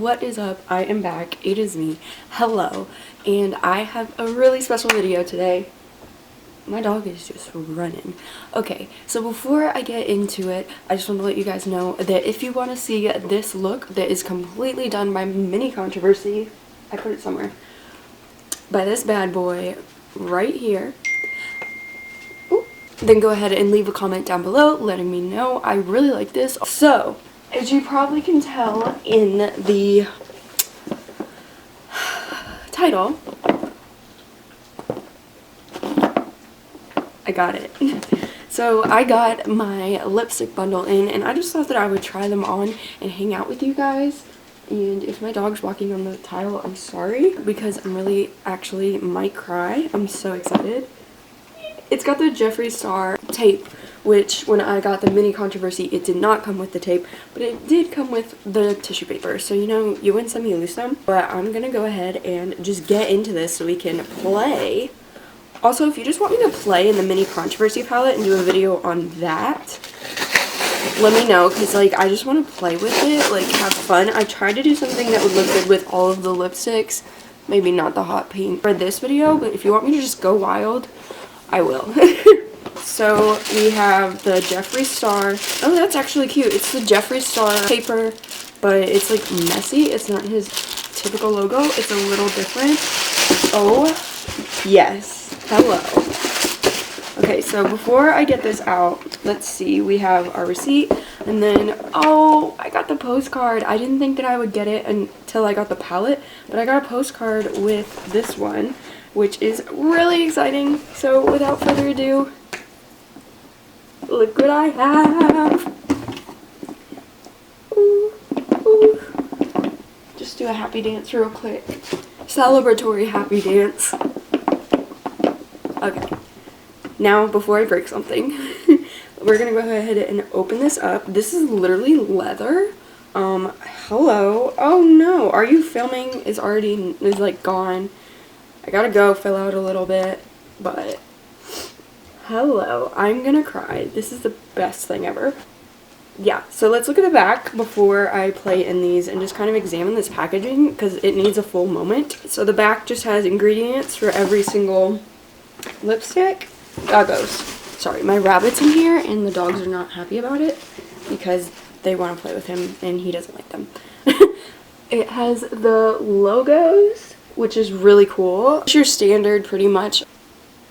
what is up? I am back. It is me. Hello. And I have a really special video today. My dog is just running. Okay, so before I get into it, I just want to let you guys know that if you want to see this look that is completely done by mini controversy, I put it somewhere, by this bad boy right here, then go ahead and leave a comment down below letting me know. I really like this. So, as you probably can tell in the title, I got it. So I got my lipstick bundle in, and I just thought that I would try them on and hang out with you guys. And if my dog's walking on the tile, I'm sorry, because I'm really actually might cry. I'm so excited. It's got the Jeffree Star tape, which when I got the mini controversy, it did not come with the tape, but it did come with the tissue paper. So, you know, you win some, you lose some. But I'm gonna go ahead and just get into this so we can play. Also, if you just want me to play in the mini controversy palette and do a video on that, let me know, because, like, I just want to play with it, like, have fun. I tried to do something that would look good with all of the lipsticks, maybe not the hot pink for this video, but if you want me to just go wild, I will. So, we have the Jeffree Star. Oh, that's actually cute. It's the Jeffree Star paper, but it's, like, messy. It's not his typical logo. It's a little different. Oh, yes. Hello. Okay, so before I get this out, let's see. We have our receipt, and then, oh, I got the postcard. I didn't think that I would get it until I got the palette, but I got a postcard with this one, which is really exciting. So without further ado, look what I have. Ooh, ooh. Just do a happy dance real quick. Celebratory happy dance. Okay. Now, before I break something, we're gonna go ahead and open this up. This is literally leather. Hello. Oh no, Are You Filming is like gone. I gotta go fill out a little bit, but hello. I'm gonna cry. This is the best thing ever. Yeah, so let's look at the back before I play in these and just kind of examine this packaging because it needs a full moment. So the back just has ingredients for every single lipstick. Doggos. Sorry, my rabbit's in here and the dogs are not happy about it because they want to play with him and he doesn't like them. It has the logos, which is really cool. It's your standard pretty much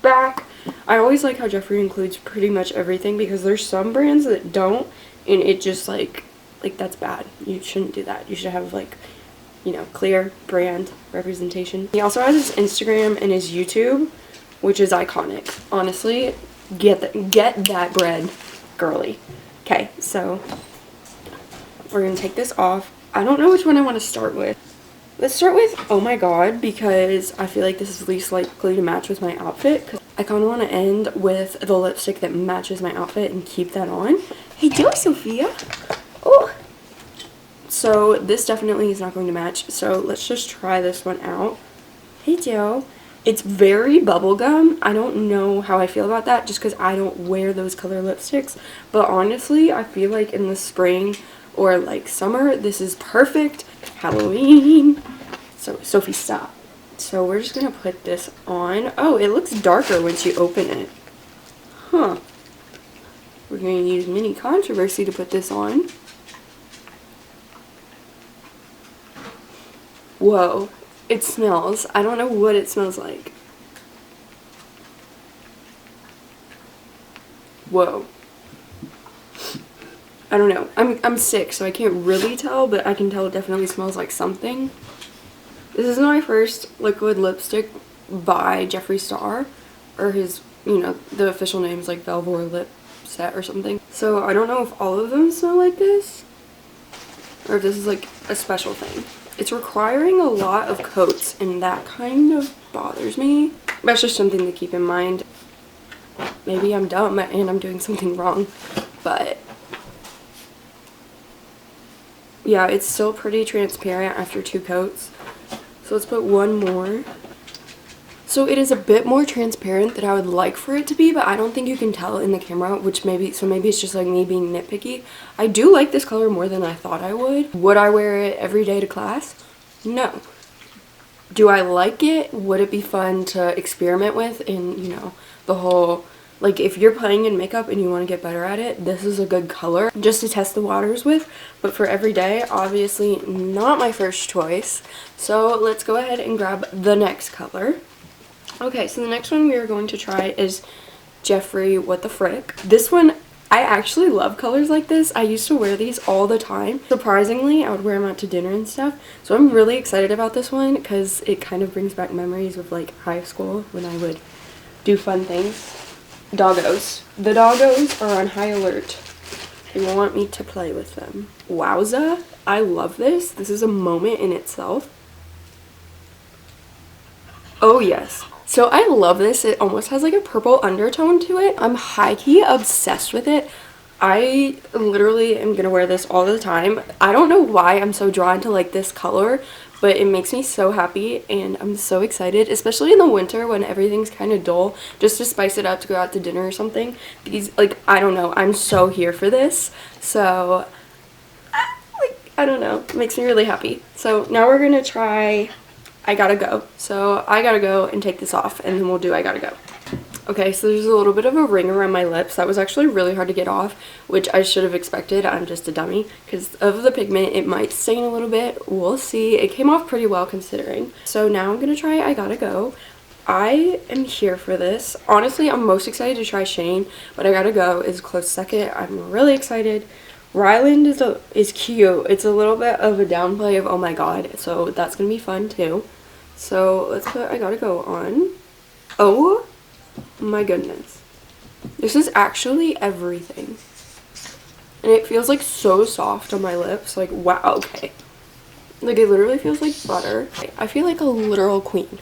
back. I always like how Jeffree includes pretty much everything because there's some brands that don't, and it just like that's bad. You shouldn't do that. You should have, like, you know, clear brand representation. He also has his Instagram and his YouTube, which is iconic. Honestly, get that bread, girly. Okay, so we're gonna take this off. I don't know which one I want to start with. Let's start with Oh My God, because I feel like this is least likely to match with my outfit. Cause I kind of want to end with the lipstick that matches my outfit and keep that on. Hey, Joe, Sophia. Oh. So this definitely is not going to match. So let's just try this one out. Hey, Joe. It's very bubblegum. I don't know how I feel about that just because I don't wear those color lipsticks. But honestly, I feel like in the spring or like summer, this is perfect. Halloween. So, Sophie, stop. So we're just going to put this on. Oh, it looks darker once you open it. Huh. We're going to use mini controversy to put this on. Whoa. It smells. I don't know what it smells like. Whoa. I don't know. I'm sick, so I can't really tell, but I can tell it definitely smells like something. This is my first liquid lipstick by Jeffree Star, or his, you know, the official name is like Velour Lip Set or something. So I don't know if all of them smell like this, or if this is like a special thing. It's requiring a lot of coats, and that kind of bothers me. That's just something to keep in mind. Maybe I'm dumb and I'm doing something wrong, but yeah, it's still pretty transparent after 2 coats. So let's put one more. So it is a bit more transparent than I would like for it to be, but I don't think you can tell in the camera, which maybe it's just like me being nitpicky. I do like this color more than I thought I would. Would I wear it every day to class? No. Do I like it? Would it be fun to experiment with in, you know, the whole, like if you're playing in makeup and you want to get better at it, this is a good color just to test the waters with. But for every day, obviously not my first choice. So let's go ahead and grab the next color. Okay, so the next one we are going to try is Jeffree What the Frick. This one, I actually love colors like this. I used to wear these all the time. Surprisingly, I would wear them out to dinner and stuff. So I'm really excited about this one because it kind of brings back memories of like high school when I would do fun things. Doggos. The doggos are on high alert. They want me to play with them. Wowza. I love this. This is a moment in itself. Oh yes. So I love this. It almost has like a purple undertone to it. I'm high-key obsessed with it. I literally am gonna wear this all the time. I don't know why I'm so drawn to like this color, but it makes me so happy and I'm so excited, especially in the winter when everything's kind of dull, just to spice it up to go out to dinner or something. These, like, I don't know, I'm so here for this. So, I don't know, it makes me really happy. So now we're gonna try I Gotta Go. So I gotta go and take this off and then we'll do I Gotta Go. Okay, so there's a little bit of a ring around my lips. That was actually really hard to get off, which I should have expected. I'm just a dummy. Because of the pigment, it might stain a little bit. We'll see. It came off pretty well considering. So now I'm going to try I Gotta Go. I am here for this. Honestly, I'm most excited to try Shane, but I Gotta Go is a close second. I'm really excited. Ryland is cute. It's a little bit of a downplay of oh my god, so that's going to be fun too. So let's put I Gotta Go on. Oh my goodness. This is actually everything. And it feels like so soft on my lips. Like, wow, okay. Like, it literally feels like butter. I feel like a literal queen.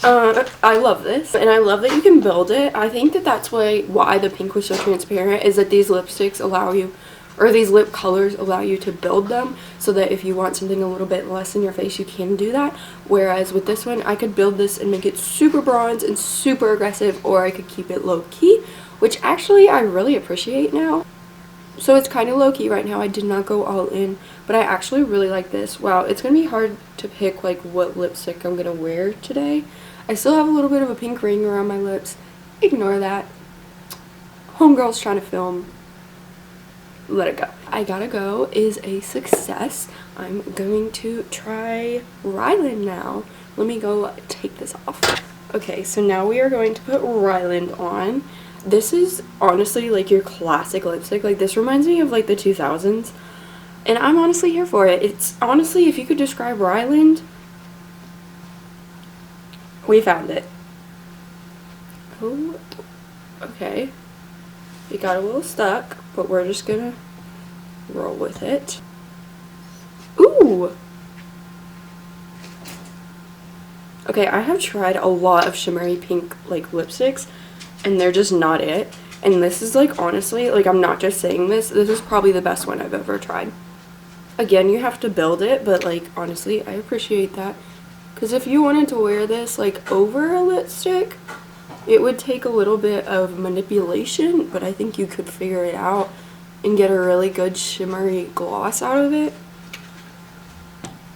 I love this. And I love that you can build it. I think that that's why the pink was so transparent, is that these lipsticks allow you, or these lip colors allow you to build them so that if you want something a little bit less in your face, you can do that. Whereas with this one, I could build this and make it super bronze and super aggressive, or I could keep it low-key, which actually I really appreciate now. So it's kind of low-key right now. I did not go all in, but I actually really like this. Wow, it's going to be hard to pick like what lipstick I'm going to wear today. I still have a little bit of a pink ring around my lips. Ignore that. Homegirl's trying to film. Let it go. I Gotta Go is a success. I'm going to try Ryland now. Let me go take this off. Okay, so now we are going to put Ryland on. This is honestly like your classic lipstick. Like, this reminds me of like the 2000s. And I'm honestly here for it. It's honestly, if you could describe Ryland, we found it. Oh, okay. It got a little stuck, but we're just gonna roll with it. Ooh! Okay, I have tried a lot of shimmery pink like lipsticks, and they're just not it. And this is like, honestly, like, I'm not just saying this, this is probably the best one I've ever tried. Again, you have to build it, but like, honestly, I appreciate that. Because if you wanted to wear this like over a lipstick, it would take a little bit of manipulation, but I think you could figure it out and get a really good shimmery gloss out of it.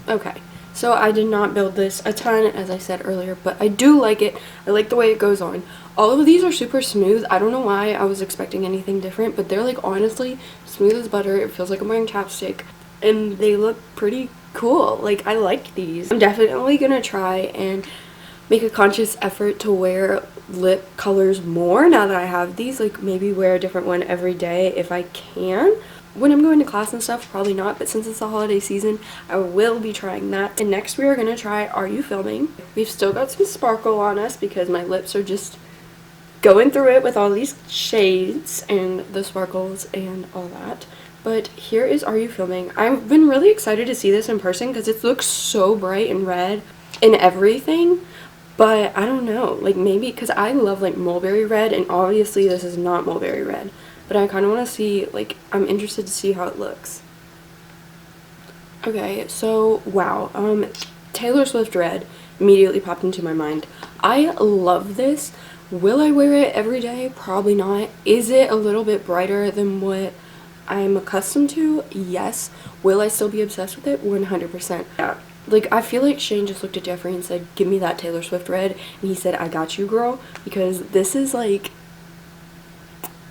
Okay, so I did not build this a ton, as I said earlier, but I do like it. I like the way it goes on. All of these are super smooth. I don't know why I was expecting anything different, but they're like honestly smooth as butter. It feels like I'm wearing chapstick, and they look pretty cool. Like, I like these. I'm definitely gonna try and make a conscious effort to wear lip colors more now that I have these. Like, maybe wear a different one every day if I can. When I'm going to class and stuff, probably not, but since it's the holiday season, I will be trying that. And next we are gonna try Are You Filming? We've still got some sparkle on us because my lips are just going through it with all these shades and the sparkles and all that. But here is Are You Filming? I've been really excited to see this in person because it looks so bright and red and everything. But I don't know, like, maybe because I love like mulberry red, and obviously this is not mulberry red. But I kind of want to see, like, I'm interested to see how it looks. Okay, so wow, Taylor Swift red. immediately popped into my mind. I love this. Will I wear it every day? Probably not. Is it a little bit brighter than what I'm accustomed to? Yes. Will I still be obsessed with it? 100%. Yeah. Like, I feel like Shane just looked at Jeffree and said, give me that Taylor Swift red. And he said, I got you, girl. Because this is like,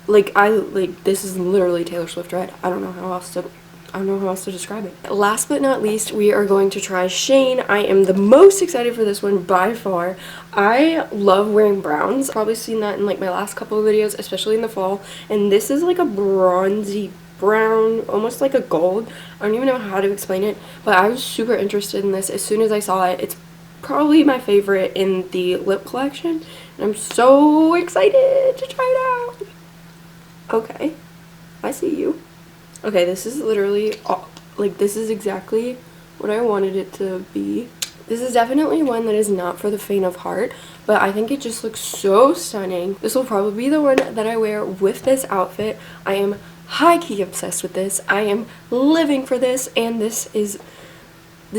this is literally Taylor Swift red. I don't know how else to describe it. Last but not least, we are going to try Shane. I am the most excited for this one by far. I love wearing browns. Probably seen that in like my last couple of videos, especially in the fall. And this is like a bronzy brown, almost like a gold. I don't even know how to explain it, but I was super interested in this as soon as I saw it. It's probably my favorite in the lip collection, and I'm so excited to try it out. Okay, I see you. Okay, this is literally, like, this is exactly what I wanted it to be. This is definitely one that is not for the faint of heart, but I think it just looks so stunning. This will probably be the one that I wear with this outfit. I am high-key obsessed with this. I am living for this, and this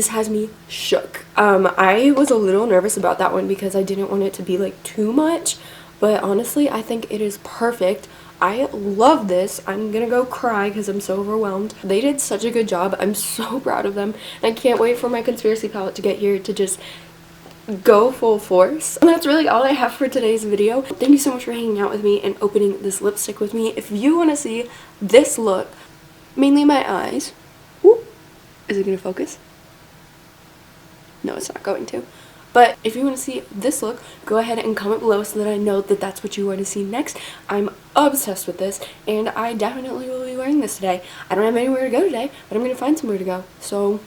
has me shook. I was a little nervous about that one because I didn't want it to be like too much, but honestly, I think it is perfect. I love this. I'm gonna go cry because I'm so overwhelmed. They did such a good job. I'm so proud of them. And I can't wait for my conspiracy palette to get here to just go full force. And that's really all I have for today's video. Thank you so much for hanging out with me and opening this lipstick with me. If you want to see this look, mainly my eyes. Whoop. Is it gonna focus? No, it's not going to. But if you want to see this look, go ahead and comment below so that I know that that's what you want to see next. I'm obsessed with this, and I definitely will be wearing this today. I don't have anywhere to go today, but I'm going to find somewhere to go. So,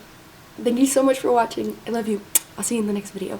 thank you so much for watching. I love you. I'll see you in the next video.